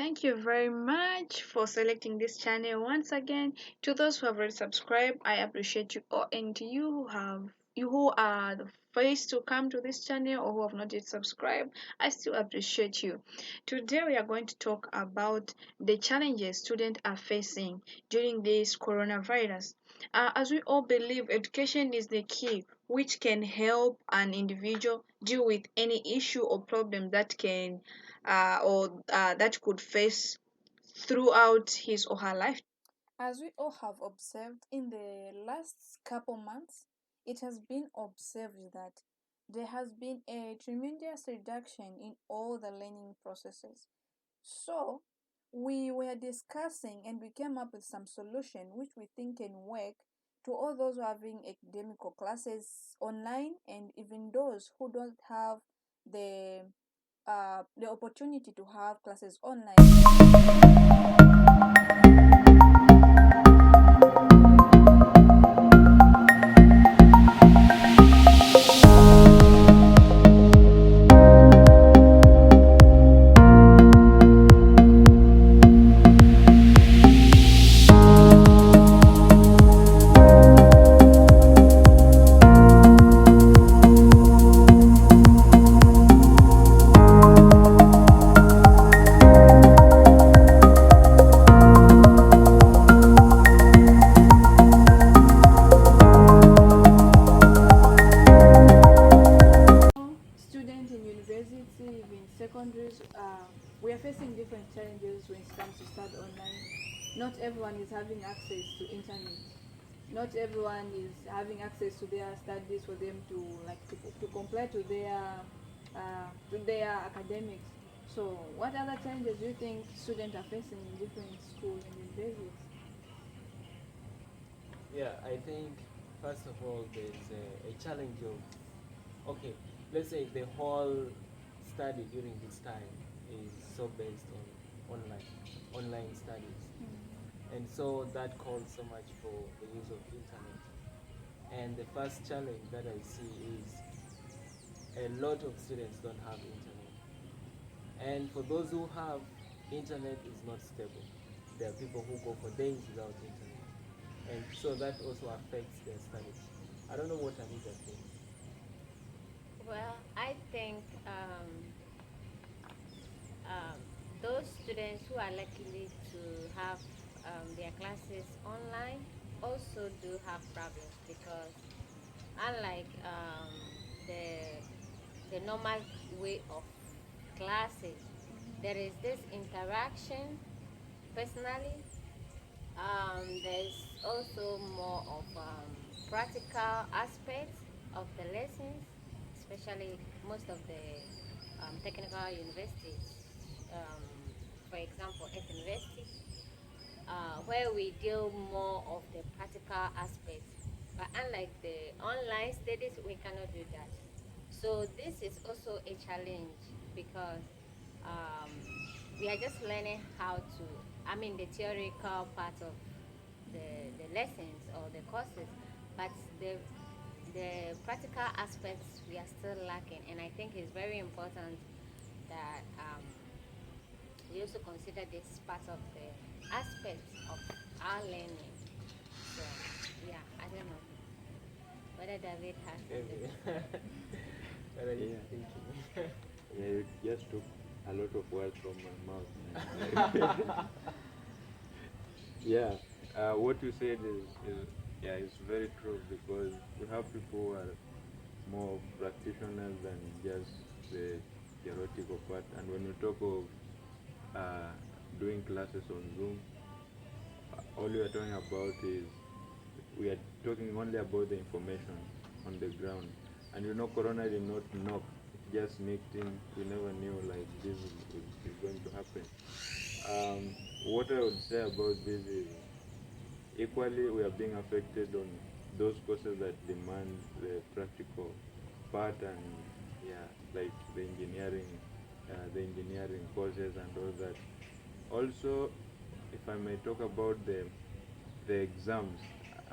Thank you very much for selecting this channel once again. To those who have already subscribed, I appreciate you all, and to you who are the first to come to this channel or who have not yet subscribed, I still appreciate you. Today we are going to talk about the challenges students are facing during this coronavirus. As we all believe, education is the key which can help an individual deal with any issue or problem that can or that could face throughout his or her life. As we all have observed in the last couple months, it has been observed that there has been a tremendous reduction in all the learning processes. So, we were discussing and we came up with some solution which we think can work to all those who are having academical classes online and even those who don't have the opportunity to have classes online. Students in university, even secondaries, we are facing different challenges when it comes to study online. Not everyone is having access to internet. Not everyone is having access to their studies for them to to comply to their academics. So, what other challenges do you think students are facing in different schools and universities? Yeah, I think first of all there's a challenge of, okay, let's say the whole study during this time is so based on online studies, and so that calls so much for the use of internet. And the first challenge that I see is a lot of students don't have internet, and for those who have, internet is not stable. There are people who go for days without internet, and so that also affects their studies. I don't know what Anita thinks. Well, I think um, those students who are likely to have their classes online also do have problems because unlike the normal way of classes, there is this interaction personally. There's also more of practical aspects of the lessons, especially most of the technical universities. Um, for example, at university, where we deal more of the practical aspects. But unlike the online studies, we cannot do that. So this is also a challenge because um, we are just learning how to, I mean, the theoretical part of the lessons or the courses, but the practical aspects we are still lacking. And I think it's very important that we also consider this part of the aspects of our learning. So, yeah, I don't know whether David has something Maybe. to say. What are you Yeah, thinking? yeah, you just took a lot of words from my mouth, man. Yeah, what you said is yeah, it's very true because we have people who are more practitioners than just the theoretical part. And when we talk of doing classes on Zoom, all we are talking about is we are talking only about the information on the ground. And you know, Corona did not knock; it just sneaked in. We never knew like this is going to happen. What I would say about this is equally we are being affected on those courses that demand the practical part, and yeah, like the engineering courses and all that. Also, if I may talk about the exams,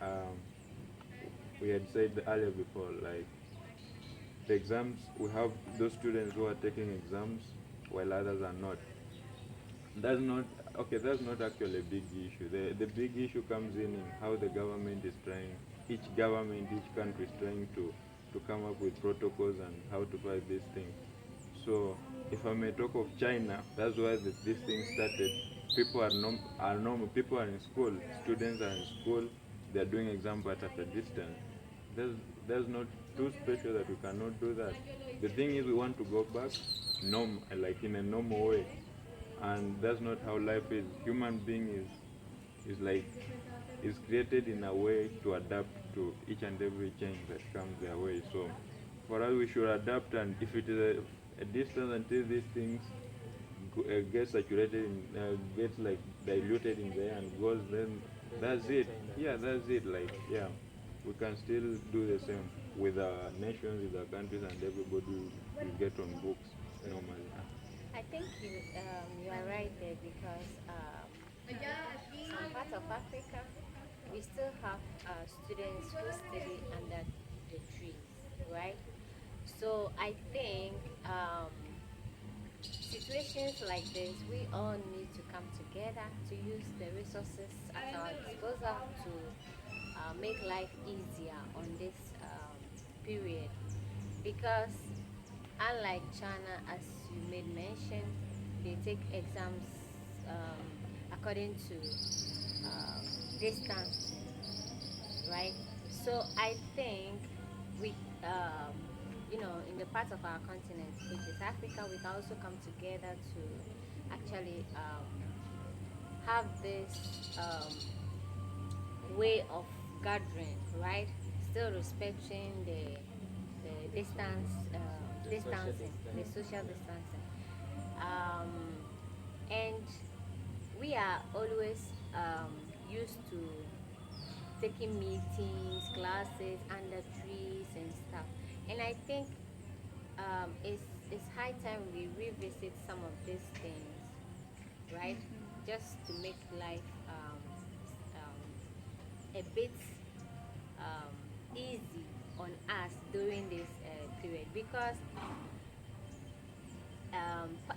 um, we had said earlier before, like the exams, we have those students who are taking exams while others are not. That's not okay. That's not actually a big issue. The big issue comes in how the government is trying. Each government, each country is trying to come up with protocols and how to fight these things. So, if I may talk of China, that's why this thing started. People are normal. People are in school. Students are in school. They are doing exam but at a distance. There's there's not too special that we cannot do that. The thing is, we want to go back, like in a normal way, and that's not how life is. Human being is like is created in a way to adapt to each and every change that comes their way. So for us, we should adapt, and if it is a distance until these things get saturated, gets like diluted in there and goes, then Then we that's can it. change that Yeah, system. that's it. Like yeah, we can still do the same with our nations, with our countries, and everybody will get on books normally. I think you are right there because some parts of Africa we still have students who study under the trees, right? So I think situations like this, we all need to come together to use the resources at our disposal to make life easier on this period. Because unlike China, as you made mention, they take exams according to distance, right? So I think we, in the part of our continent, which is Africa, we can also come together to actually have this way of gathering, right? Still respecting the distance, The social distancing, the distance. social distancing, um, and we are always used to taking meetings, classes under trees and stuff. And I think it's high time we revisit some of these things, right? Just to make life a bit um, easy on us during this period because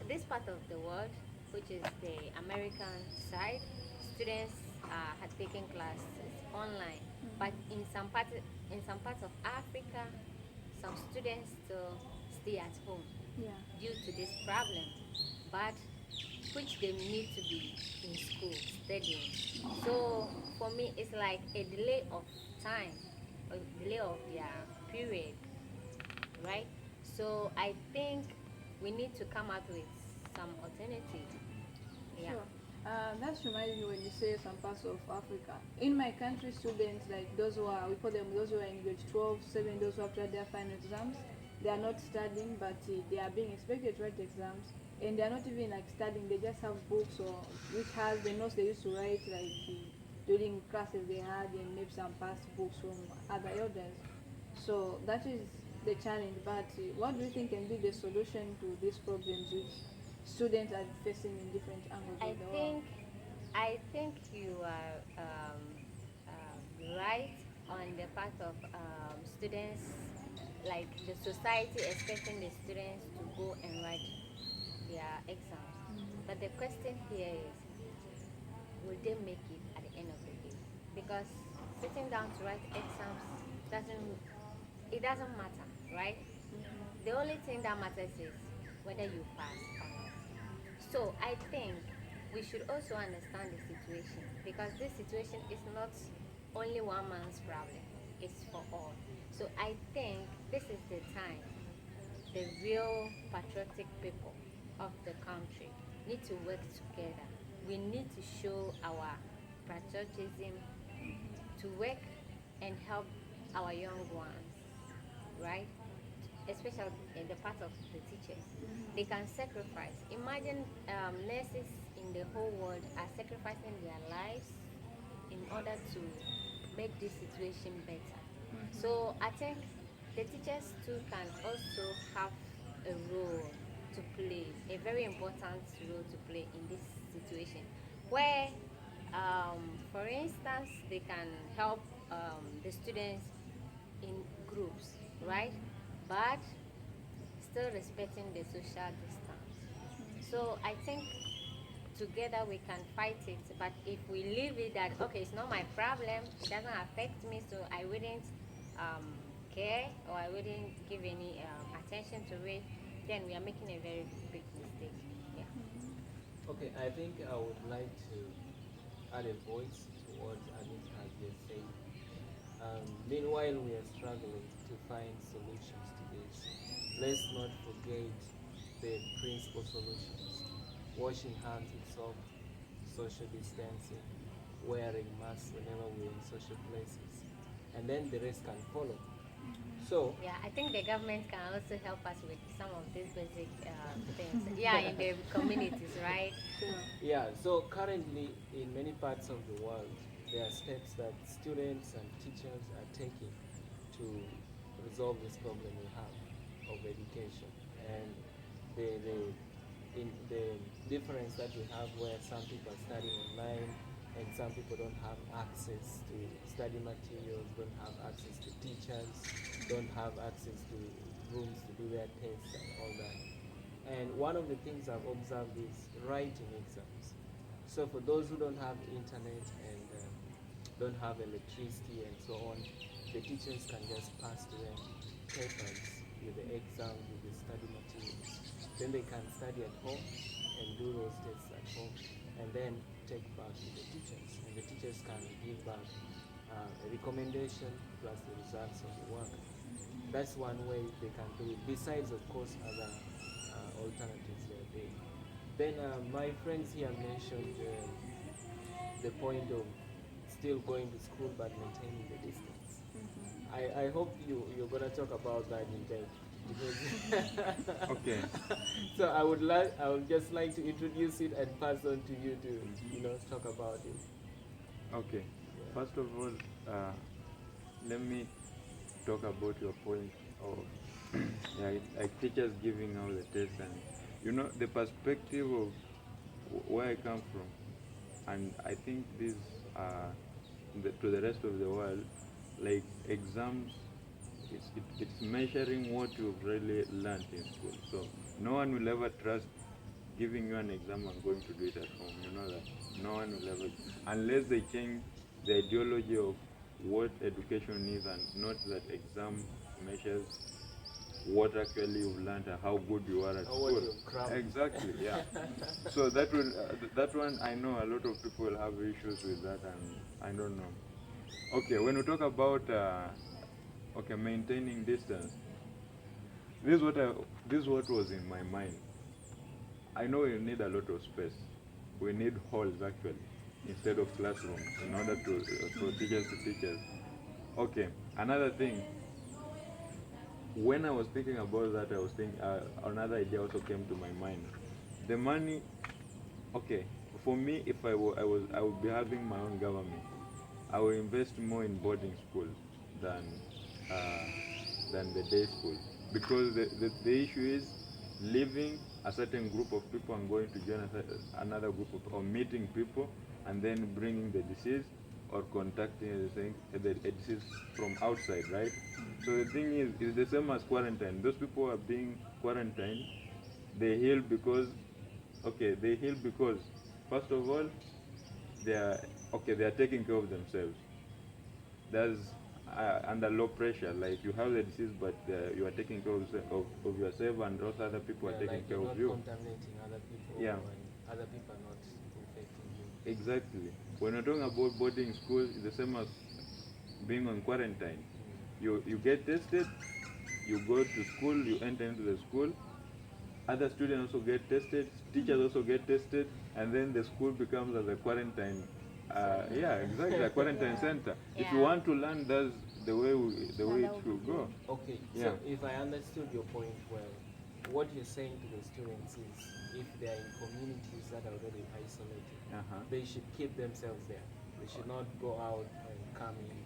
this part of the world, which is the American side, students had taken classes online. But in some parts of Africa, some students still stay at home Yeah. due to this problem. But which they need to be in school studying. So for me, it's like a delay of time, a delay of their period, right? So I think we need to come up with some alternative. Yeah. Sure. That's reminds me when you say some parts of Africa. In my country, students like those who are, we call them those who are in grade 12, 7, those who have tried their final exams, they are not studying, but they are being expected to write exams, and they are not even like studying. They just have books or which has the notes they used to write like during classes they had, and maybe some past books from other elders. So that is the challenge. But what do you think can be the solution to these problems which students are facing in different angles I of the world? think I think you are right on the part of students, like the society expecting the students to go and write their exams. But the question here is, will they make it at the end of the day? Because sitting down to write exams doesn't it doesn't matter, right? The only thing that matters is whether you pass or not. So I think we should also understand the situation because this situation is not only one man's problem, it's for all. So I think this is the time the real patriotic people of the country need to work together. We need to show our patriotism to work and help our young ones, right? Especially in the part of the teachers. They can sacrifice. Imagine nurses in the whole world are sacrificing their lives in order to make this situation better. So I think the teachers too can also have a role to play, a very important role to play in this situation, where, for instance, they can help the students in groups, right? But still respecting the social distance. So I think together we can fight it. But if we leave it that, okay, it's not my problem, it doesn't affect me, so I wouldn't care, or I wouldn't give any attention to it, then we are making a very big mistake. Yeah. Okay, I think I would like to add a voice to what Amit has just said. Meanwhile, we are struggling to find solutions to this. Let's not forget the principal solutions: washing hands with soap, social distancing, wearing masks whenever we're in social places, and then the rest can follow. So, Yeah, I think the government can also help us with some of these basic things. Yeah, in the communities, right? yeah, so currently in many parts of the world, there are steps that students and teachers are taking to resolve this problem we have of education. And the difference that we have, where some people are studying online and some people don't have access to study materials, don't have access to teachers, don't have access to rooms to do their tests and all that. And one of the things I've observed is writing exams. So for those who don't have internet and don't have electricity and so on, the teachers can just pass to them papers with the exams, with the study materials. Then they can study at home and do those tests at home, and then take back to the teachers. And the teachers can give back a recommendation plus the results of the work. That's one way they can do it, besides, of course, other alternatives there being. Then my friends here mentioned the point of still going to school but maintaining the distance. I hope you're gonna talk about that in depth, because Okay. so I would just like to introduce it and pass on to you to talk about it. Okay. Yeah. First of all, let me talk about your point of yeah, like teachers giving out the test, and the perspective of where I come from, and I think this to the rest of the world, like exams, it's measuring what you've really learned in school. So no one will ever trust giving you an exam and going to do it at home. You know that no one will ever, unless they change the ideology of what education is, and not that exam measures what actually you've learned and how good you are at Or what school. you've crammed. Exactly, yeah. So that one, I know a lot of people have issues with that, and I don't know. Okay, when we talk about maintaining distance, this is what was in my mind. I know we need a lot of space. We need halls actually instead of classrooms in order to for teachers to teach us. Okay, another thing. When I was thinking about that, I was thinking another idea also came to my mind. The money. Okay, for me, if I would be having my own government. I will invest more in boarding schools than uh, the day school, because the issue is leaving a certain group of people and going to join another group of, or meeting people and then bringing the disease, or contacting a disease from outside, right? So the thing is, it's the same as quarantine. Those people are being quarantined. They heal because, they heal because, first of all, they are they are taking care of themselves. That's under low pressure. Like you have the disease, but you are taking care of yourself, and also other people are Yeah, taking like care you're of not you. contaminating other people, Yeah, and other people are not infecting you. exactly. When you're talking about boarding school, it's the same as being on quarantine. You get tested, you go to school, you enter into the school. Other students also get tested, teachers also get tested, and then the school becomes as a quarantine. Yeah, exactly, a quarantine Yeah. center. If you Yeah. want to learn, that's the way it should go. Okay, Yeah. so if I understood your point well, what you're saying to the students is, if they are in communities that are already isolated, Uh-huh. they should keep themselves there. They should not go out and come in,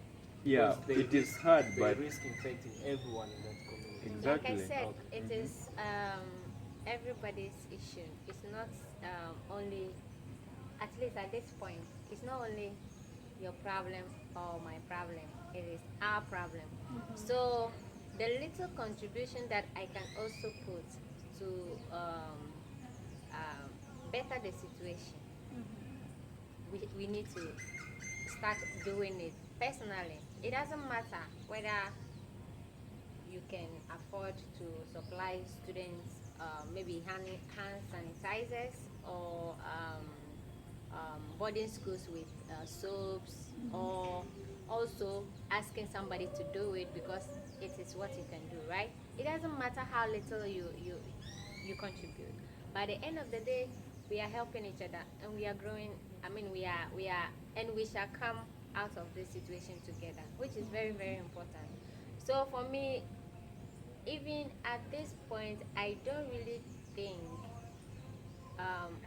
Yeah, because they it is risk hard, they but risk infecting everyone in that community. Like I exactly. said, Okay. it is everybody's issue. It's not only, at least at this point, it's not only your problem or my problem. It is our problem. So the little contribution that I can also put to better the situation we need to start doing it personally. It doesn't matter whether you can afford to supply students maybe hand sanitizers or boarding schools with soaps, or also asking somebody to do it because it is what you can do, right? It doesn't matter how little you contribute. By the end of the day, we are helping each other and we are growing. I mean, we are, and we shall come out of this situation together, which is very, very important. So for me, even at this point, I don't really think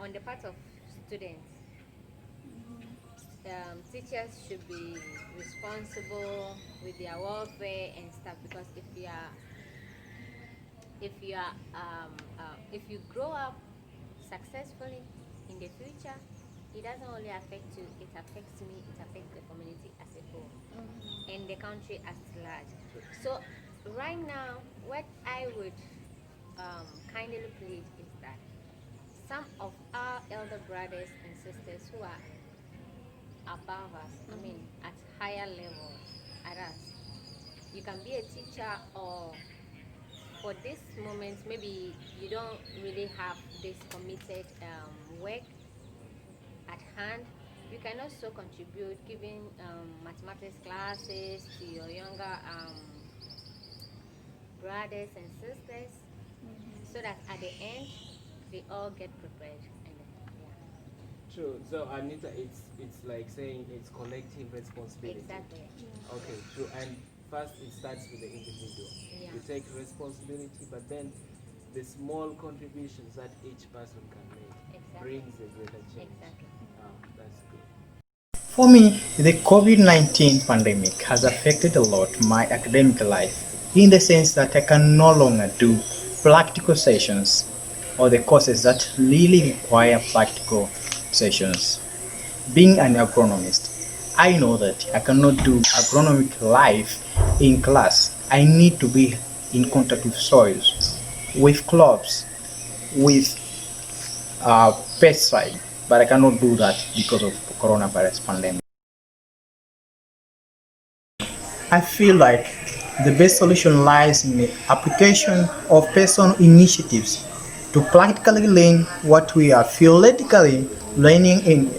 on the part of students, teachers should be responsible with their welfare and stuff, because if you grow up successfully in the future, it doesn't only affect you, it affects me, it affects the community as a whole, and the country at large. So right now, what I would kindly plead is that some of our elder brothers and sisters who are above us, I mean at higher level at us, you can be a teacher, or for this moment maybe you don't really have this committed work at hand. You can also contribute giving mathematics classes to your younger brothers and sisters, so that at the end they all get prepared. And yeah. True. So Anita, it's like saying it's collective responsibility. Exactly. Okay, true. And first it starts with the individual. Yeah. You take responsibility, but then the small contributions that each person can make Exactly. brings a greater change. Exactly. That's good. For me, the COVID-19 pandemic has affected a lot my academic life in the sense that I can no longer do practical sessions or the courses that really require practical sessions. Being an agronomist, I know that I cannot do agronomic life in class. I need to be in contact with soils, with crops, with pesticide, but I cannot do that because of coronavirus pandemic. I feel like the best solution lies in the application of personal initiatives to practically learn what we are theoretically learning in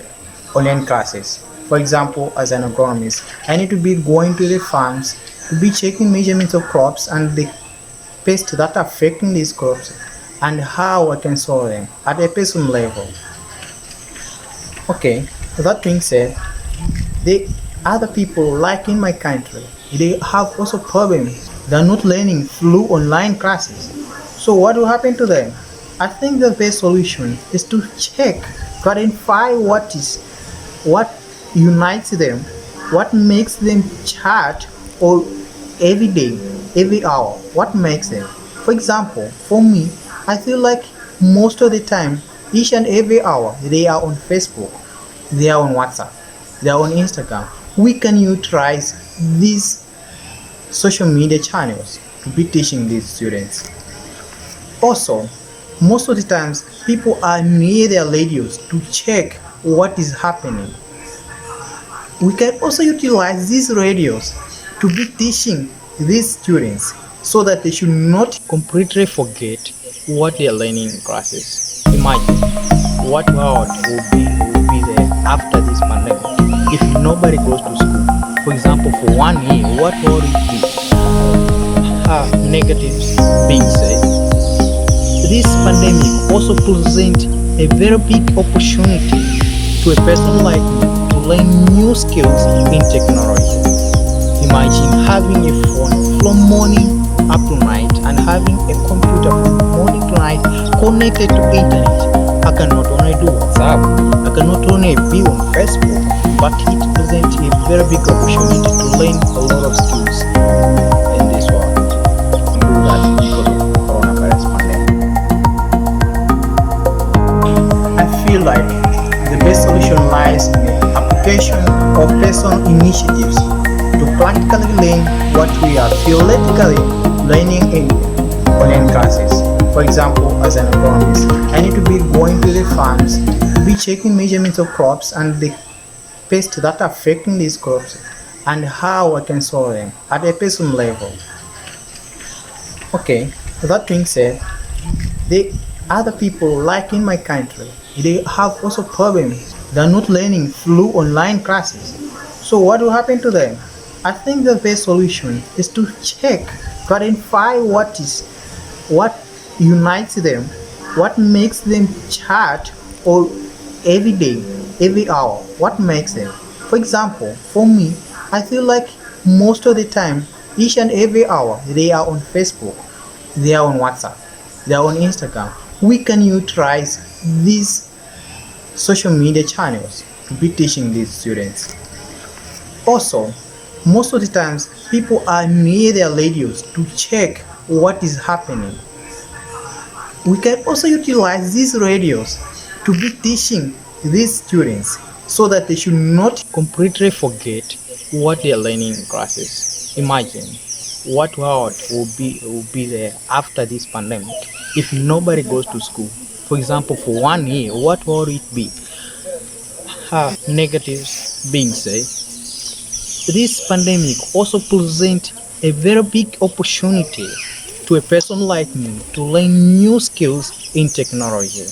online classes. For example, as an agronomist, I need to be going to the farms to be checking measurements of crops and the pests that are affecting these crops and how I can solve them at a personal level. Okay, that being said, the other people like in my country, they have also problems. They're not learning through online classes. So what will happen to them? I think the best solution is to check, to identify what unites them, what makes them chat or every day, every hour, what makes them. For example, for me, I feel like most of the time, each and every hour, they are on Facebook, they are on WhatsApp, they are on Instagram. We can utilize these social media channels to be teaching these students. Also, most of the times, people are near their radios to check what is happening. We can also utilize these radios to be teaching these students so that they should not completely forget what they are learning in classes. Imagine what world will be there after this pandemic if nobody goes to school. For example, for 1 year, what world will be? Negatives being said, this pandemic also presents a very big opportunity to a person like me to learn new skills in technology. Imagine having a phone from morning up to night and having a computer from morning to night connected to internet. I can not only do WhatsApp, I can not only be on Facebook, but it presents a very big opportunity to learn a lot of skills in this world. And do that because of coronavirus pandemic. I feel like the best solution lies in the application of personal initiatives to practically learn what we are theoretically learning in online classes. For example, as an agronomist, I need to be going to the farms to be checking measurements of crops and the pests that are affecting these crops and how I can solve them at a personal level. Okay, that being said, the other people like in my country, they have also problems. They're not learning through online classes. So what will happen to them? I think the best solution is to check, to identify what unites them, what makes them chat or every day, every hour, what makes them. For example, for me, I feel like most of the time, each and every hour, they are on Facebook, they are on WhatsApp, they are on Instagram. We can utilize these social media channels to be teaching these students. Also, most of the times, people are near their radios to check what is happening. We can also utilize these radios to be teaching these students so that they should not completely forget what they are learning in classes. Imagine what world will be there after this pandemic if nobody goes to school. For example, for 1 year, what will it be? Negatives being said, this pandemic also presents a very big opportunity to a person like me to learn new skills in technology.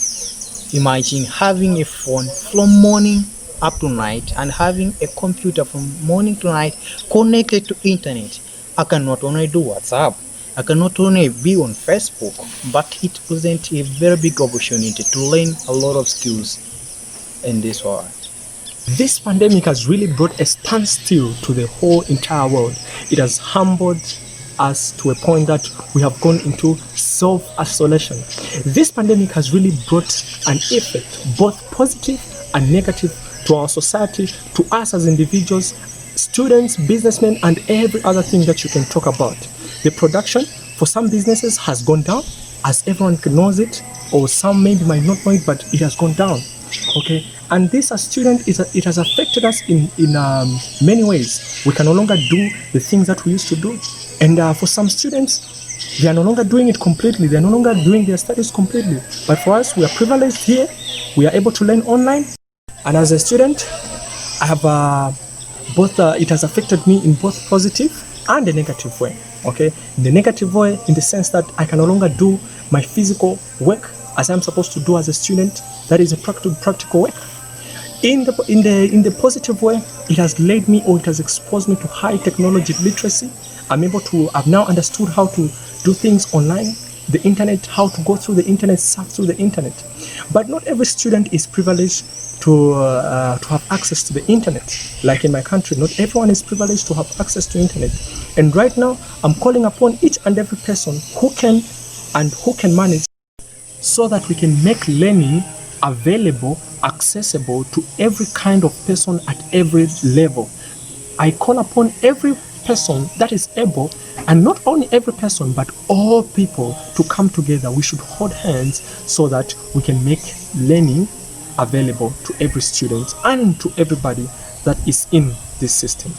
Imagine having a phone from morning up to night and having a computer from morning to night connected to internet. I can not only do WhatsApp, I can not only be on Facebook, but it presents a very big opportunity to learn a lot of skills in this world. This pandemic has really brought a standstill to the whole entire world. It has humbled us to a point that we have gone into self-isolation. This pandemic has really brought an effect, both positive and negative, to our society, to us as individuals, students, businessmen, and every other thing that you can talk about. The production for some businesses has gone down, as everyone knows it, or some maybe might not know it, but it has gone down. Okay, and this as student it has affected us in many ways. We can no longer do the things that we used to do, and for some students, they are no longer doing it completely. They are no longer doing their studies completely. But for us, we are privileged here. We are able to learn online, and as a student, I have both. It has affected me in both positive and a negative way. Okay, in the negative way, in the sense that I can no longer do my physical work as I'm supposed to do as a student. That is a practical way. In the positive way, it has led me, or it has exposed me to high technology literacy. I've now understood how to do things online, the internet, how to go through the internet, surf through the internet. But not every student is privileged to have access to the internet. Like in my country, not everyone is privileged to have access to internet. And right now, I'm calling upon each and every person who can manage, so that we can make learning available, accessible to every kind of person at every level. I call upon every person that is able, and not only every person, but all people to come together. We should hold hands so that we can make learning available to every student and to everybody that is in this system.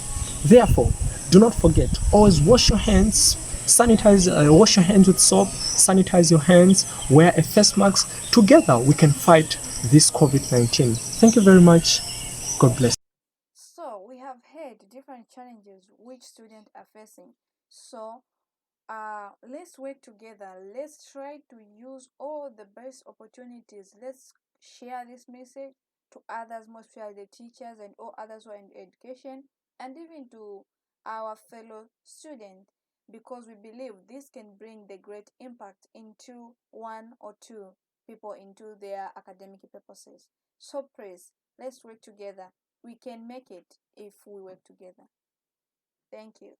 Therefore, do not forget, always wash your hands, wash your hands with soap, sanitize your hands, wear a face mask. Together, we can fight this COVID-19. Thank you very much. God bless. So we have heard different challenges which students are facing. So let's work together. Let's try to use all the best opportunities. Let's share this message to others, most especially the teachers and all others who are in education, and even to our fellow students, because we believe this can bring the great impact into one or two people into their academic purposes. So please, let's work together. We can make it if we work together. Thank you.